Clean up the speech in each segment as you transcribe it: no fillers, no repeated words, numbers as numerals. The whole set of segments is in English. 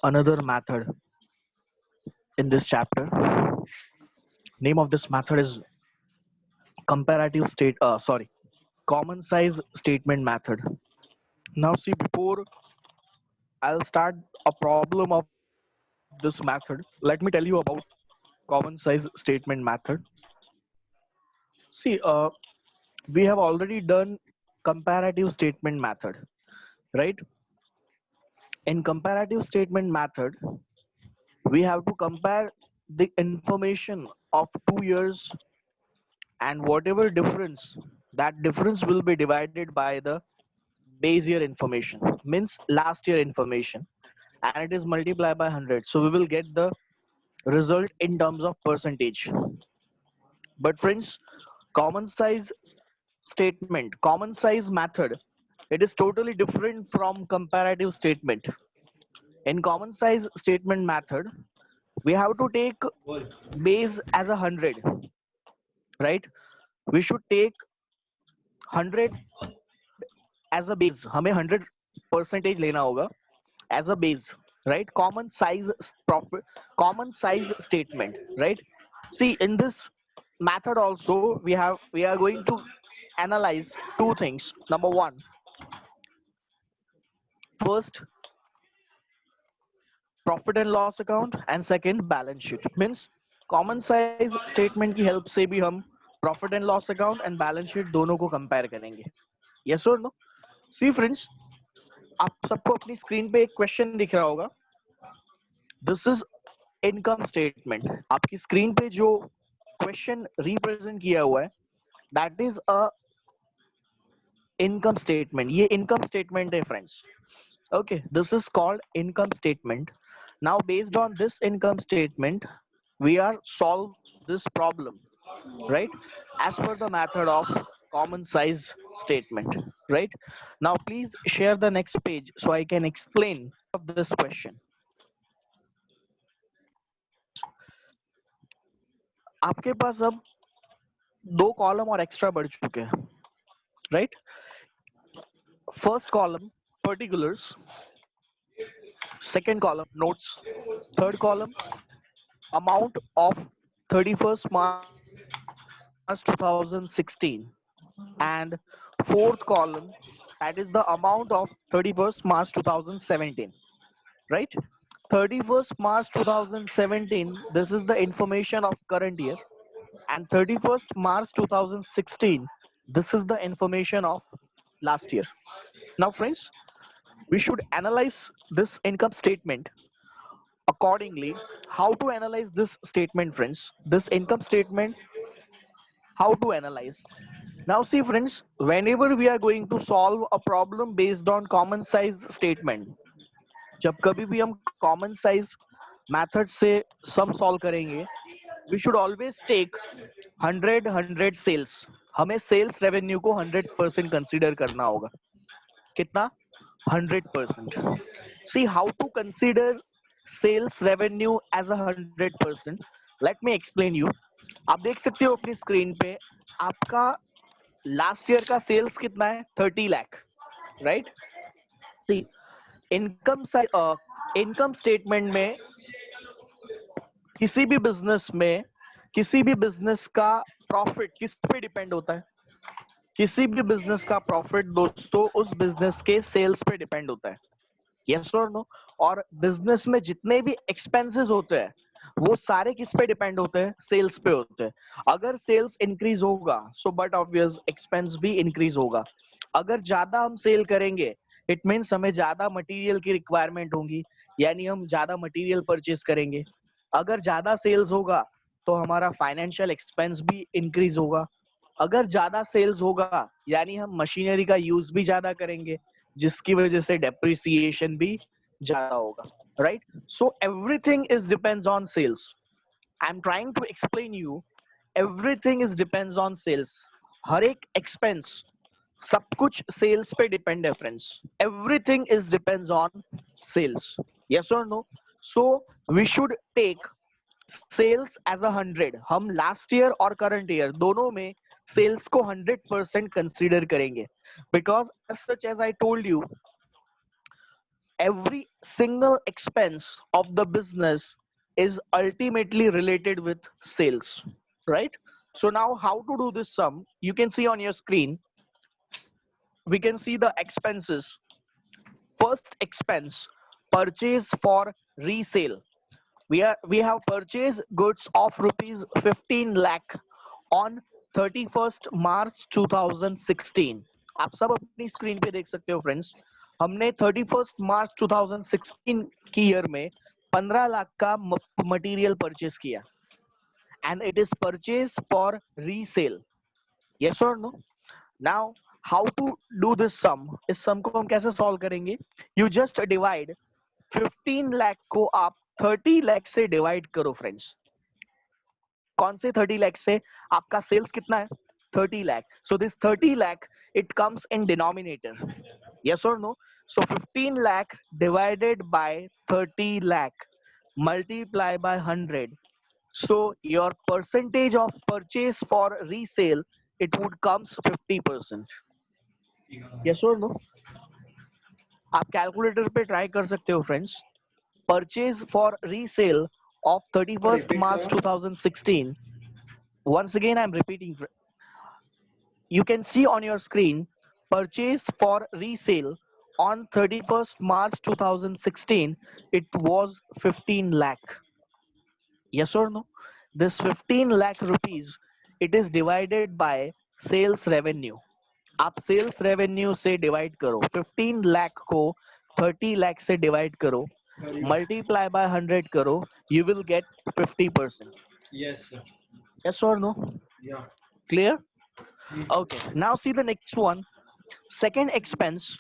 another method in this chapter. Name of this method is common size statement method. Now see, before I'll start a problem of this method, let me tell you about common size statement method. See, we have already done comparative statement method, right? In comparative statement method, we have to compare the information of 2 years, and whatever difference, that difference will be divided by the base year information, means last year information, and it is multiplied by 100, so we will get the result in terms of percentage. But friends, common size common size method, it is totally different from comparative statement. In common size statement method, we have to take base as 100, right? We should take 100 as a base, हमें 100% लेना होगा as a base, right? Common size statement, right? See, in this method also, we are going to analyze two things. Number one, first, profit and loss account, and second, balance sheet. Means common size statement की help से भी हम profit and loss account and balance sheet दोनों को compare करेंगे. Yes or no? See friends, आप सबको अपनी स्क्रीन पे एक क्वेश्चन दिख रहा होगा. This is income statement. आपकी स्क्रीन पे जो क्वेश्चन रिप्रेजेंट किया हुआ है, that is a income statement. ये इनकम स्टेटमेंट है friends. Okay, this is called income statement. Now based on this income statement, we are solve this problem, right, as per the method of common size statement, right? Now please share the next page so I can explain of this question. आपके पास अब दो column और extra बढ़ चुके हैं, right? First column particulars, second column notes, third column amount of 31st March 2016, and fourth column, that is the amount of 31st March 2017, right? 31st March 2017, this is the information of current year, and 31st March 2016, this is the information of last year. Now friends, we should analyze this income statement accordingly. How to analyze this statement, friends? This income statement, how to analyze? Now see friends, whenever we are going to solve a problem based on common size statement, जब कभी भी हम common size method से sum solve करेंगे, we should always take 100 sales. हमें sales revenue को 100% consider करना होगा. कितना? 100%. See how to consider sales revenue as a 100%. Let me explain you. आप देख सकते हो अपनी स्क्रीन पे, आपका लास्ट ईयर का सेल्स कितना है? 30 लाख, राइट? सी, इनकम स्टेटमेंट में किसी भी बिजनेस का प्रॉफिट किस पे डिपेंड होता है? किसी भी बिजनेस का प्रॉफिट दोस्तों उस बिजनेस के सेल्स पे डिपेंड होता है. यस और नो? और बिजनेस में जितने भी एक्सपेंसेस होते हैं, वो सारे किस पे डिपेंड होते हैं? सेल्स पे होते हैं. अगर सेल्स इंक्रीज होगा, सो बट ऑब्वियस एक्सपेंस भी इंक्रीज होगा. अगर ज्यादा हम सेल करेंगे, इट मीन्स हमें ज्यादा मटेरियल की रिक्वायरमेंट होगी, यानी हम ज्यादा मटेरियल परचेज करेंगे. अगर ज्यादा सेल्स होगा तो हमारा फाइनेंशियल एक्सपेंस भी इंक्रीज होगा. अगर ज्यादा सेल्स होगा यानी हम मशीनरी का यूज भी ज्यादा करेंगे, जिसकी वजह से डेप्रिसिएशन भी ज्यादा होगा, right? So everything is depends on sales. I am trying to explain you, everything is depends on sales. हर एक एक्सपेंस, सब कुछ सेल्स पे डिपेंड है friends. Everything is depends on sales. Yes और no? So we should take sales as 100. हम last year और current year दोनों में सेल्स को 100% कंसीडर करेंगे, because as such as I told you, every single expense of the business is ultimately related with sales, right? So now how to do this sum? You can see on your screen, we can see the expenses. First expense, purchase for resale. We have purchased goods of rupees 15 lakh on 31st March 2016. आप सब अपनी screen पे देख सकते हो friends, हमने 31st March 2016 की year में 15 लाख का मटेरियल परचेज किया and it is purchased for resale. Yes or no? Now how to do this sum? इस sum को हम कैसे solve करेंगे? You just divide 15 लाख को आप 30 लाख से डिवाइड करो फ्रेंड्स. कौन से 30 लाख से? आपका सेल्स कितना है? 30 lakh. So this 30 lakh, it comes in denominator. Yes or no? So 15 lakh divided by 30 lakh multiply by 100. So your percentage of purchase for resale, it would comes 50%. Yes or no? आप calculator पे try कर सकते हो friends. Purchase for resale of 31st March 2016. Once again I'm repeating, you can see on your screen, purchase for resale on 31st March 2016, it was 15 lakh. Yes or no? This 15 lakh rupees, it is divided by sales revenue. आप sales revenue से divide करो, 15 lakh को 30 lakh से divide करो, multiply by 100 करो, you will get 50%. Yes, sir. Yes or no? Yeah. Clear? Okay, now see the next one. Second expense,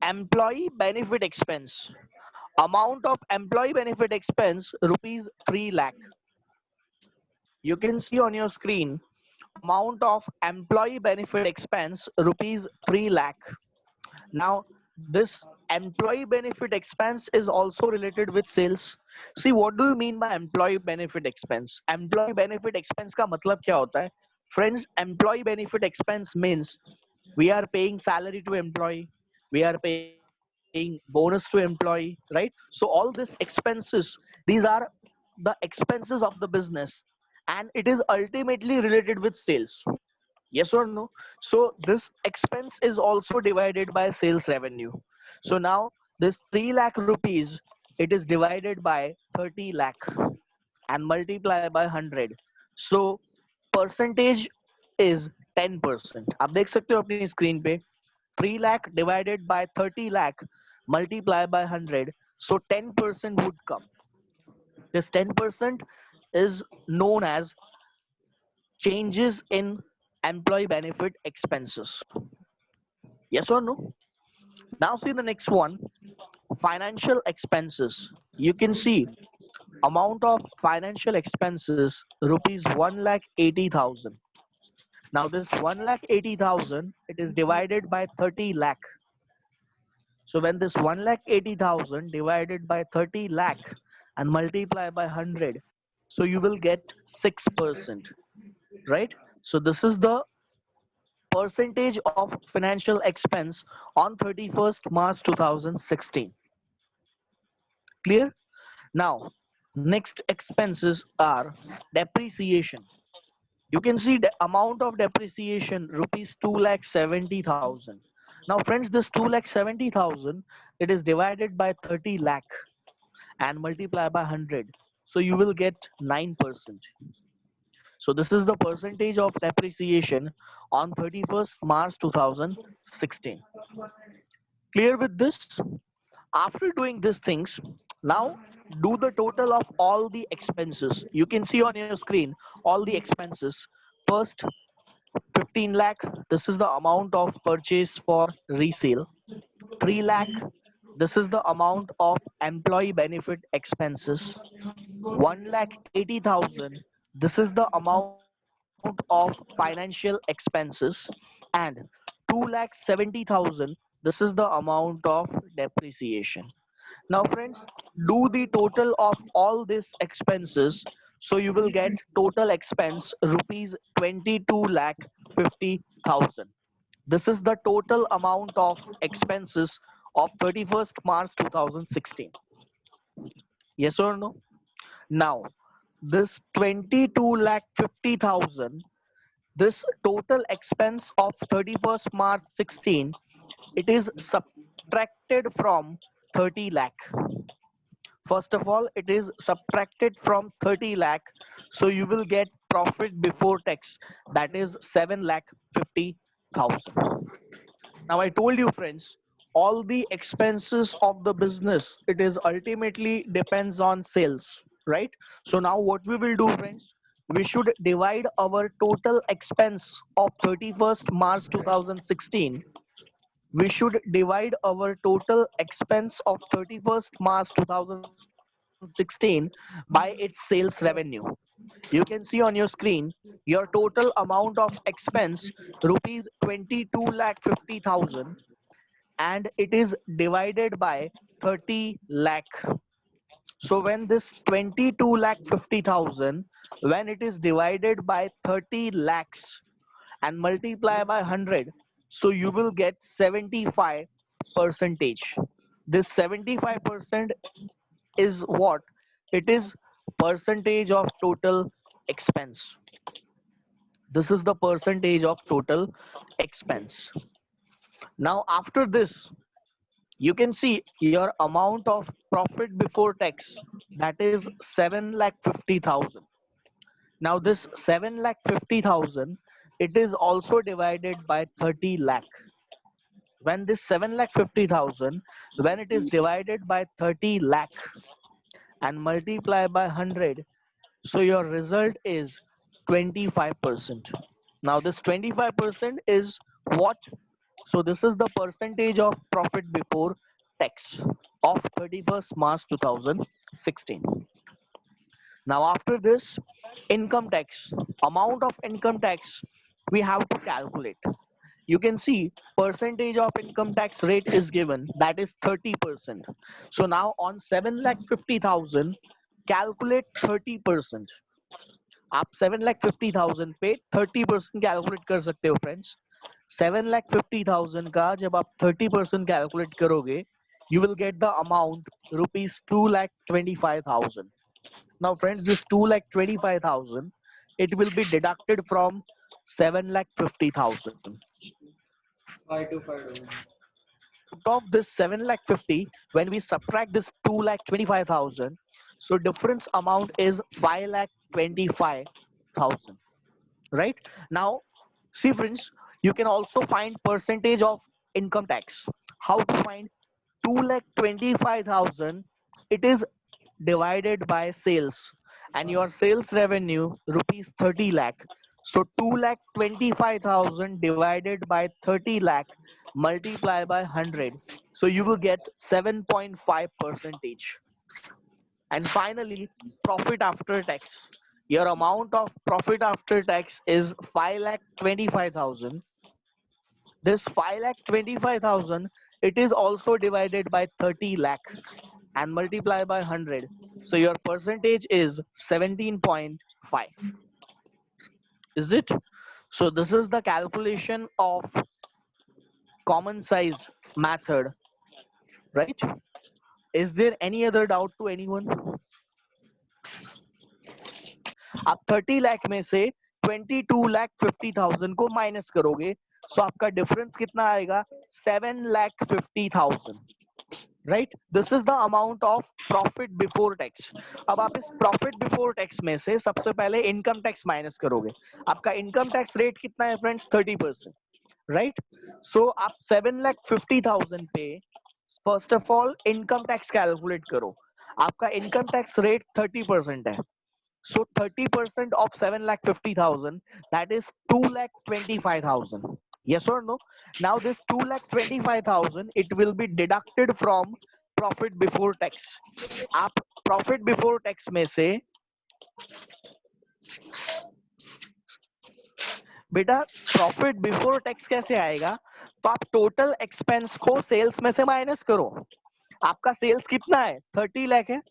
employee benefit expense. Amount of employee benefit expense rupees 3 lakh. You can see on your screen, amount of employee benefit expense rupees 3 lakh. Now this employee benefit expense is also related with sales. See, what do you mean by employee benefit expense? Employee benefit expense का मतलब क्या होता है? Friends, employee benefit expense means we are paying salary to employee, we are paying bonus to employee, right? So all these expenses, these are the expenses of the business, and it is ultimately related with sales. Yes or no? So this expense is also divided by sales revenue. So now this 3 lakh rupees, it is divided by 30 lakh and multiply by 100. So percentage is 10%. आप देख सकते हो अपनी screen पे, 3 lakh divided by 30 lakh multiply by 100. So 10% would come. This 10% is known as changes in employee benefit expenses. Yes or no? Now see the next one, financial expenses. You can see amount of financial expenses rupees 1,80,000. Now this 1,80,000, it is divided by 30 lakh. So when this 1,80,000 divided by 30 lakh and multiply by 100, so you will get 6%, right? So this is the percentage of financial expense on 31st March 2016. Clear? Now, next expenses are depreciation. You can see the amount of depreciation rupees 2,70,000. Now friends, this 2,70,000, it is divided by 30 lakh and multiply by 100. So you will get 9%. So this is the percentage of depreciation on 31st March 2016. Clear with this? After doing these things, now do the total of all the expenses. You can see on your screen all the expenses. First, 15 lakh, this is the amount of purchase for resale. 3 lakh, this is the amount of employee benefit expenses. 1,80,000, this is the amount of financial expenses. And 2,70,000, this is the amount of depreciation. Now friends, do the total of all these expenses. So you will get total expense rupees 22,50,000. This is the total amount of expenses of 31st March 2016. Yes or no? Now, this 22 lakh 50,000, this total expense of 31st March 16, it is subtracted from 30 lakh. First of all, it is subtracted from 30 lakh. So you will get profit before tax, that is 7 lakh 50,000. Now I told you friends, all the expenses of the business, it is ultimately depends on sales, right? So now what we will do friends, we should divide our total expense of 31st March 2016. We should divide our total expense of 31st March 2016 by its sales revenue. You can see on your screen your total amount of expense rupees 22 lakh 50,000, and it is divided by 30 lakh. So when this 22 lakh 50,000, when it is divided by 30 lakhs and multiply by 100, so you will get 75 percentage. This 75% is what? It is percentage of total expense. This is the percentage of total expense. Now after this, you can see your amount of profit before tax, that is 7 lakh 50,000. Now this 7 lakh 50,000, it is also divided by 30 lakh. When this 7 lakh 50,000, when it is divided by 30 lakh and multiply by 100, so your result is 25%. Now this 25% is what? So this is the percentage of profit before tax of 31st March 2016. Now after this, income tax, amount of income tax we have to calculate. You can see percentage of income tax rate is given, that is 30%. So now on 7 lakh 50,000, calculate 30%. आप 7,50,000 पे 30% calculate कर सकते हो friends. 7,50,000 का जब आप 30% calculate करोगे, you will get the amount rupees 2,25,000. Now friends, this 2,25,000, it will be deducted from 7,50,000. Out of this 7,50,000, when we subtract this 2,25,000, so difference amount is 5,25,000. Right now, see friends, you can also find percentage of income tax. How to find? 2,25,000, it is divided by sales, and your sales revenue rupees 30 lakh. So 2,25,000 divided by 30 lakh, multiply by 100, so you will get 7.5 percentage. And finally, profit after tax. Your amount of profit after tax is 5,25,000. This 5,25,000, it is also divided by 30 lakh and multiply by 100. So your percentage is 17.5. Is it? So this is the calculation of common size method, right? Is there any other doubt to anyone? आप 30 लाख में से 22,50,000 को minus करोगे, सो आपका difference कितना आएगा? 7,50,000. Right, this is the amount of profit before tax. अब आप इस प्रॉफिट बिफोर टैक्स में से सबसे पहले इनकम टैक्स माइनस करोगे. आपका इनकम टैक्स रेट कितना है फ्रेंड्स? 30%. राइट, सो आप 7,50,000 पे first of all income tax calculate करो. आपका इनकम टैक्स रेट 30% है. So 30% of 7,50,000, that is 2,25,000. Yes or no? Now this 2,25,000, it will be deducted from profit before tax. आप profit before tax में से बेटा profit before tax कैसे आएगा? तो आप टोटल एक्सपेंस को सेल्स में से माइनस करो. आपका सेल्स कितना है? 30 लाख है.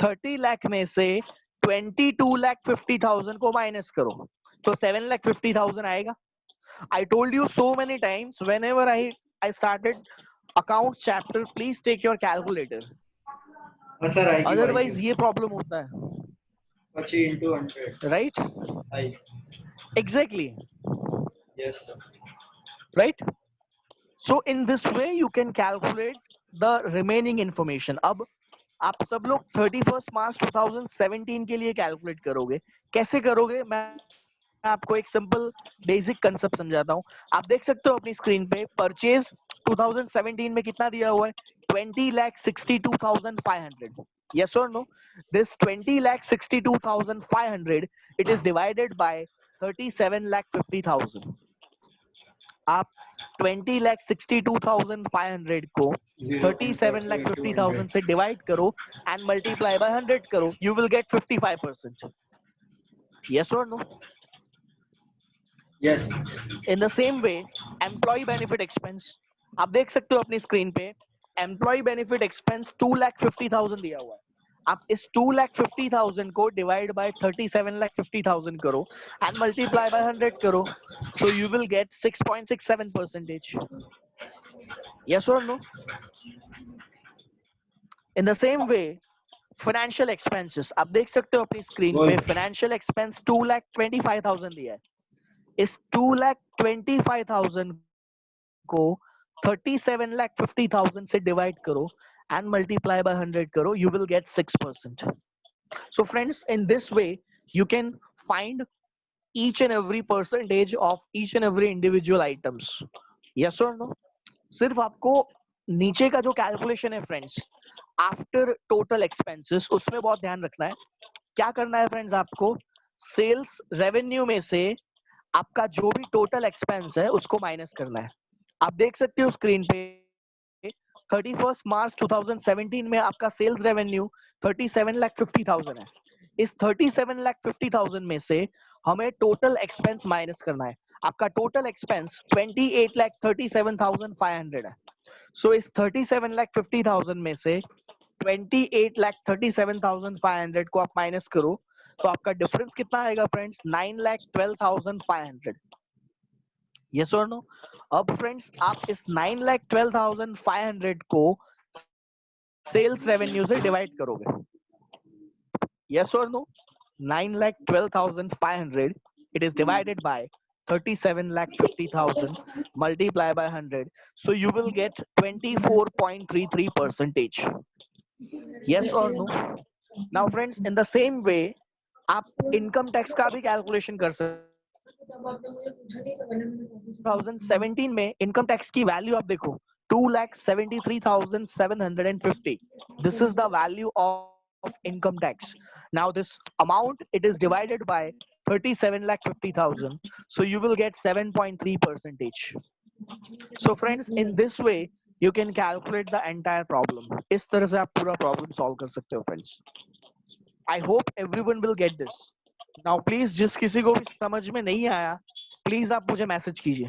30 लाख में से 22,50,000 को माइनस करो, तो 7,50,000 आएगा. I told you so many times, whenever I started account chapter, please take your calculator, sir आएगी अदरवाइज ये प्रॉब्लम होता है, 25 into 100 right? I exactly, yes sir right? So in this way you can calculate the remaining information. अब आप सब लोग 31 मार्च 2017 के लिए कैलकुलेट करोगे. कैसे करोगे? मैं आपको एक सिंपल बेसिक कंसेप्ट समझाता हूँ. आप देख सकते हो अपनी स्क्रीन पे, परचेज 2017 में कितना दिया हुआ है? 20,62,500. Yes or no? This 20,62,500 it is divided by 37,50,000. आप 20,62,500 को 37,50,000 से डिवाइड करो एंड मल्टीप्लाई बाय 100 करो. You will get 55%. Yes or no? Yes In the same way, employee benefit expense आप देख सकते हो अपनी स्क्रीन पे. एम्प्लॉय बेनिफिट एक्सपेंस 2,50,000 दिया हुआ है. आप इस 2,50,000 को डिवाइड बाय 37,50,000 करो एंड मल्टीप्लाई बाय 100 करो. So you will get 6.67%. Yes or no? In the same way, financial expenses आप देख सकते हो अपनी स्क्रीन पे. फाइनेंशियल एक्सपेंस 2,25,000 दिया है. इस 2,25,000 को 37,50,000 से डिवाइड करो एंड मल्टीप्लाई बाय 100 करो. You will get 6%. So friends, in this way you can find each and every percentage of each and every individual items. Yes or no? सिर्फ आपको नीचे का जो कैलकुलेशन है फ्रेंड्स, आफ्टर टोटल एक्सपेंसेस, उसमें बहुत ध्यान रखना है. क्या करना है फ्रेंड्स? आपको सेल्स रेवेन्यू में से आपका जो भी टोटल एक्सपेंस है उसको माइनस करना है. आप देख सकते हो स्क्रीन पे 31 मार्च 2017 में आपका सेल्स रेवेन्यू 37,50,000 है. इस 37,50,000 में से हमें टोटल एक्सपेंस माइनस करना है. आपका टोटल एक्सपेंस 28,37,500 है. सो इस 37,50,000 में से 28,37,500 को आप माइनस करो तो आपका डिफरेंस कितना आएगा फ्रेंड्स? 9,12,500. यस और नो? अब फ्रेंड्स आप इस 9,12,500 को सेल्स रेवेन्यू से डिवाइड करोगे. यस और no? 9,12,500 it is divided by 37,50,000 multiply by 100, so you will get 24.33%. Yes or no? Now friends, in the same way आप इनकम टैक्स का भी कैलकुलेशन कर सकते. 2017 में इनकम टैक्स की वैल्यू आप देखो 2,73,750. This is the value of income tax. Now this amount it is divided by 37,50,000, so you will get 7.3%. So friends, in this way you can calculate the entire problem. इस तरह से आप पूरा problem solve कर सकते हो friends. I hope everyone will get this. Now please जिस किसी को भी समझ में नहीं आया, प्लीज आप मुझे मैसेज कीजिए.